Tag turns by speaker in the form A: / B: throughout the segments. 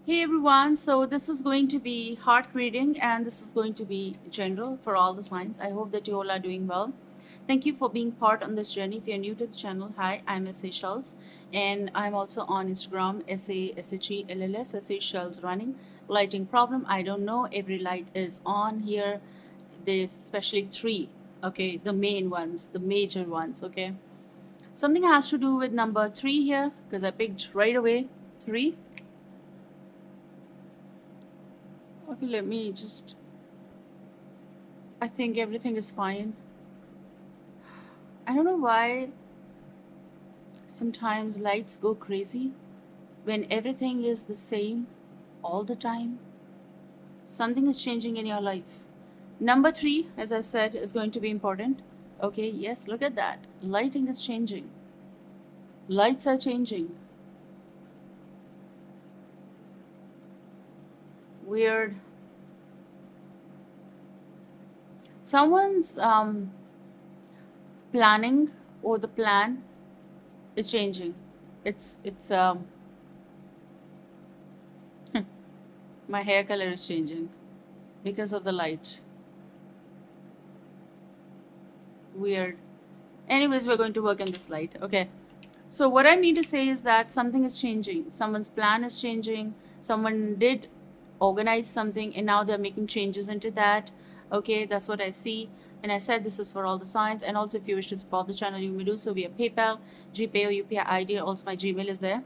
A: Hey everyone, so this is going to be heart reading and this is going to be general for all the signs. I hope that you all are doing well. Thank you for being part on this journey. If you're new to the channel, hi, I'm SA Shells and I'm also on Instagram, SA Shells running. Lighting problem, I don't know. Every light is on here. There's especially three, okay, the main ones, the major ones, okay. Something has to do with number three here because I picked right away three. Okay, let me just. I think everything is fine. I don't know why sometimes lights go crazy when everything is the same all the time. Something is changing in your life. Number three, as I said, is going to be important. Okay, yes, look at that. Lighting is changing. Lights are changing. Weird. Someone's planning or the plan is changing. It's my hair color is changing because of the light. Weird. Anyways, we're going to work on this light. Okay. So what I mean to say is that something is changing. Someone's plan is changing. Someone did organize something and now they're making changes into that. Okay, that's what I see. And I said this is for all the signs. And also if you wish to support the channel, you may do so via PayPal, GPay or UPI ID. Also my Gmail is there.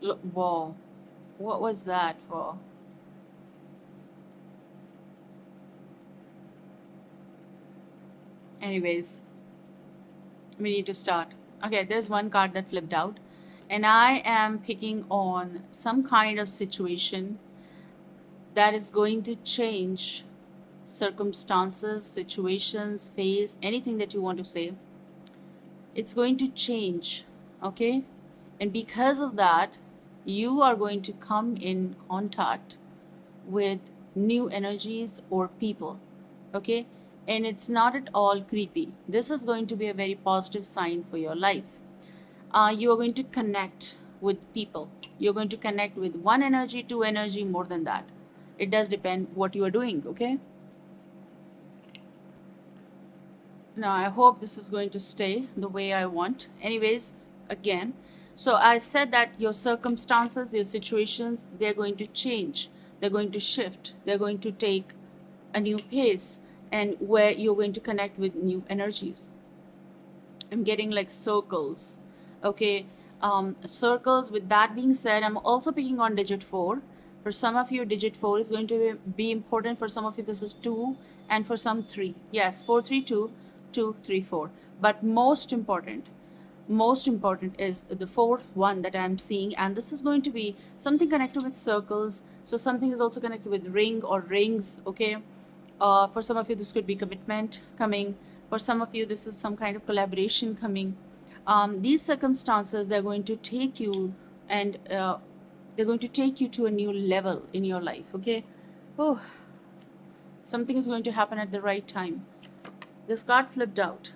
A: Look, whoa. What was that for? Anyways, we need to start. Okay, there's one card that flipped out, and I am picking on some kind of situation that is going to change circumstances, situations, phase, anything that you want to say. It's going to change, okay? And because of that, you are going to come in contact with new energies or people, okay? And it's not at all creepy. This is going to be a very positive sign for your life. You are going to connect with people. You're going to connect with one energy, two energy, more than that. It does depend what you are doing, okay? Now, I hope this is going to stay the way I want. Anyways, again, so I said that your circumstances, your situations, they're going to change. They're going to shift. They're going to take a new pace and where you're going to connect with new energies. I'm getting like circles. Okay. Circles. With that being said, I'm also picking on digit 4. For some of you, digit 4 is going to be important. For some of you, this is 2. And for some, 3. Yes, 4, 3, 2, 2, 3, 4. But most important is the fourth one that I'm seeing, and this is going to be something connected with circles. So something is also connected with ring or rings. Okay. For some of you, this could be commitment coming. For some of you, this is some kind of collaboration coming. These circumstances, they're going to take you and they're going to take you to a new level in your life. Okay. Oh, something is going to happen at the right time. This card flipped out.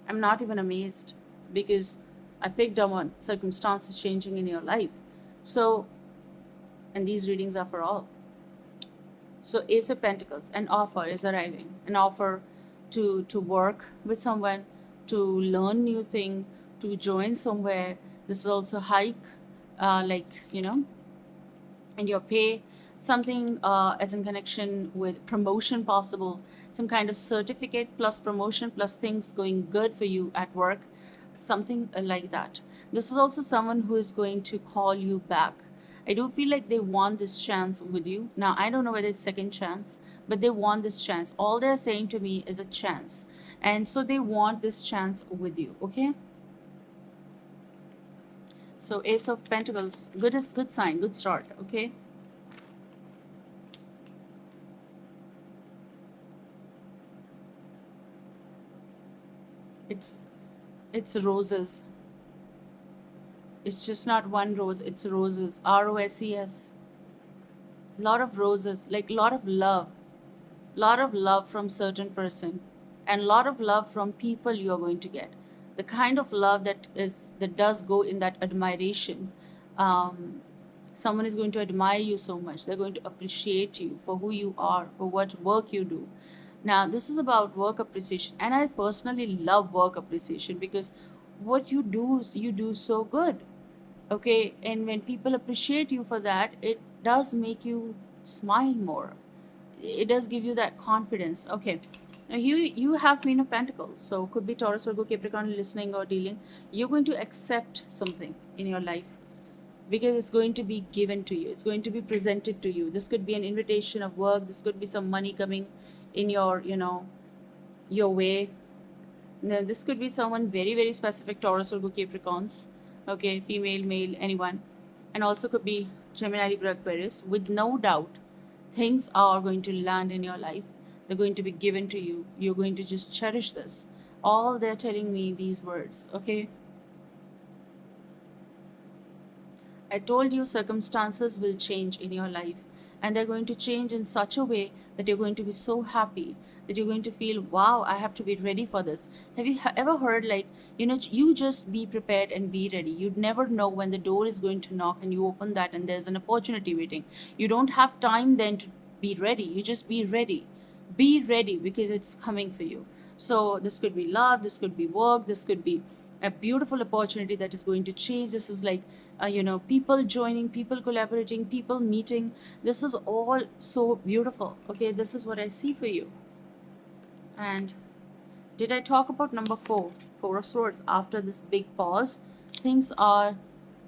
A: I'm not even amazed because I picked up on circumstances changing in your life. So, and these readings are for all. So Ace of Pentacles, an offer is arriving, an offer to work with someone, to learn new thing, to join somewhere. This is also hike, like in your pay, something as in connection with promotion possible, some kind of certificate plus promotion plus things going good for you at work, something like that. This is also someone who is going to call you back. I do feel like they want this chance with you. Now, I don't know whether it's second chance, but they want this chance. All they're saying to me is a chance. And so they want this chance with you, okay? So Ace of Pentacles, good sign, good start, okay? It's it's roses. It's just not one rose, it's roses. ROSES. Lot of roses, like lot of love. lot of love from certain person, and lot of love from people you are going to get. The kind of love that does go in that admiration. um, Someone is going to admire you so much, they're going to appreciate you for who you are, for what work you do. Now this is about work appreciation, and I personally love work appreciation because what you do is you do so good. Okay, and when people appreciate you for that, it does make you smile more. It does give you that confidence. Okay, now you have Queen of Pentacles, so could be Taurus, Virgo, Capricorn listening or dealing. You're going to accept something in your life because it's going to be given to you, it's going to be presented to you. This could be an invitation of work, this could be some money coming in your, your way. Now, this could be someone very, very specific, Taurus or Capricorns, okay, female, male, anyone. And also could be Gemini, Libra, Aquarius. With no doubt, things are going to land in your life. They're going to be given to you. You're going to just cherish this. All they're telling me these words, okay? I told you circumstances will change in your life, and they're going to change in such a way that you're going to be so happy, that you're going to feel, wow, I have to be ready for this. Have you ever heard, like, you just be prepared and be ready? You'd never know when the door is going to knock and you open that and there's an opportunity waiting. You don't have time then to be ready. You just be ready. Be ready because it's coming for you. So this could be love, this could be work, this could be a beautiful opportunity that is going to change. This is like, people joining, people collaborating, people meeting. This is all so beautiful. Okay, this is what I see for you. And did I talk about number 4, Four of Swords? After this big pause, things are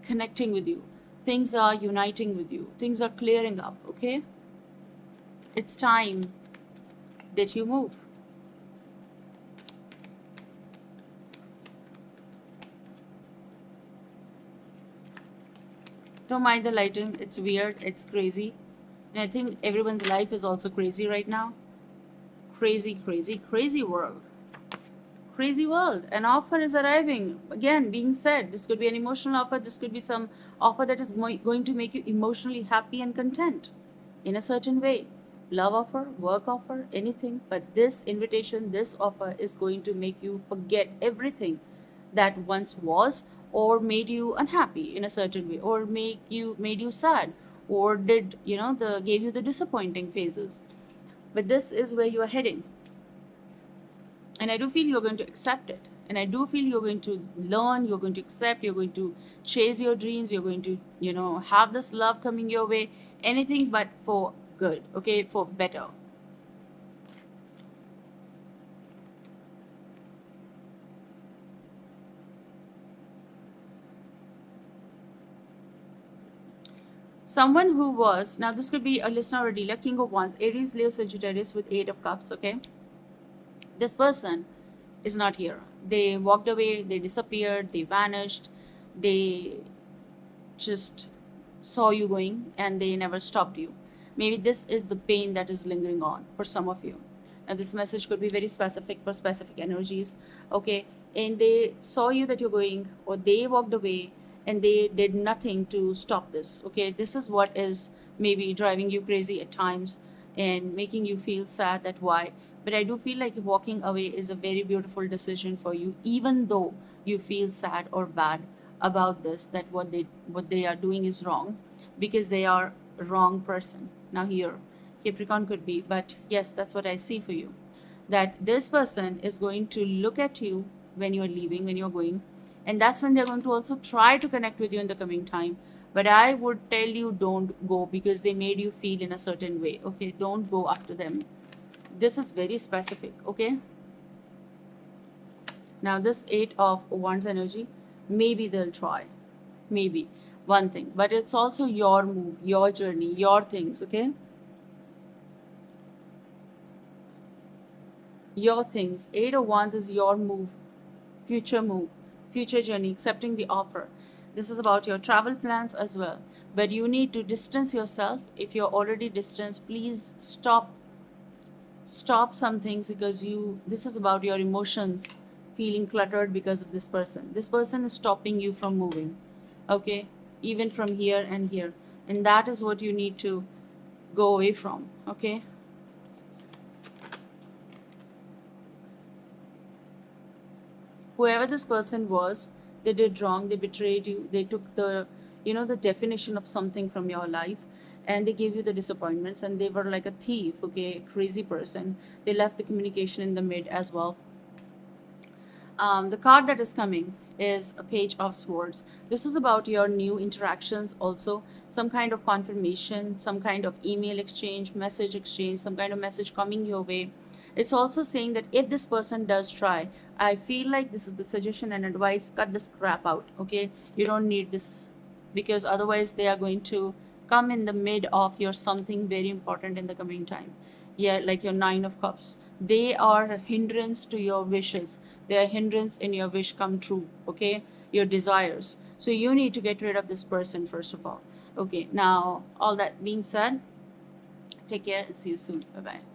A: connecting with you, things are uniting with you, things are clearing up. Okay, it's time that you move. Don't mind the lighting, it's weird, it's crazy. And I think everyone's life is also crazy right now. Crazy, crazy, crazy world. Crazy world. An offer is arriving. Again, being said, this could be an emotional offer, this could be some offer that is going to make you emotionally happy and content in a certain way. Love offer, work offer, anything. But this invitation, this offer is going to make you forget everything that once was, or made you unhappy in a certain way, or made you sad, or did the gave you the disappointing phases. But this is where you are heading, and I do feel you're going to accept it, and I do feel you're going to learn, you're going to accept, you're going to chase your dreams, you're going to have this love coming your way, anything but for good, okay, for better. Someone who was, now this could be a listener or a dealer, King of Wands, Aries, Leo, Sagittarius with 8 of Cups, okay? This person is not here. They walked away, they disappeared, they vanished, they just saw you going and they never stopped you. Maybe this is the pain that is lingering on for some of you. And this message could be very specific for specific energies, okay? And they saw you that you're going, or they walked away and they did nothing to stop this, okay? This is what is maybe driving you crazy at times and making you feel sad, that why. But I do feel like walking away is a very beautiful decision for you, even though you feel sad or bad about this, that what they are doing is wrong, because they are a wrong person. Now here, Capricorn could be, but yes, that's what I see for you. That this person is going to look at you when you're leaving, when you're going, and that's when they're going to also try to connect with you in the coming time. But I would tell you, don't go, because they made you feel in a certain way. Okay, don't go after them. This is very specific, okay? Now this 8 of Wands energy, maybe they'll try, maybe one thing, but it's also your move, your journey, your things, okay? Your things. 8 of Wands is your move, future journey, accepting the offer. This is about your travel plans as well. But you need to distance yourself. If you're already distanced, please stop some things, because this is about your emotions feeling cluttered because of this person. This person is stopping you from moving, okay? Even from here and here. And that is what you need to go away from, okay? whoever this person was, they did wrong, they betrayed you, they took the, the definition of something from your life, and they gave you the disappointments, and they were like a thief, okay, crazy person. They left the communication in the mid as well. The card that is coming is a Page of Swords. This is about your new interactions, also some kind of confirmation, some kind of email exchange, message exchange, some kind of message coming your way. It's also saying that if this person does try, I feel like this is the suggestion and advice, cut this crap out, okay? You don't need this, because otherwise they are going to come in the mid of your something very important in the coming time. Yeah, like your Nine of Cups. They are a hindrance to your wishes. They are a hindrance in your wish come true, okay? Your desires. So you need to get rid of this person first of all. Okay, now all that being said, take care and see you soon. Bye bye.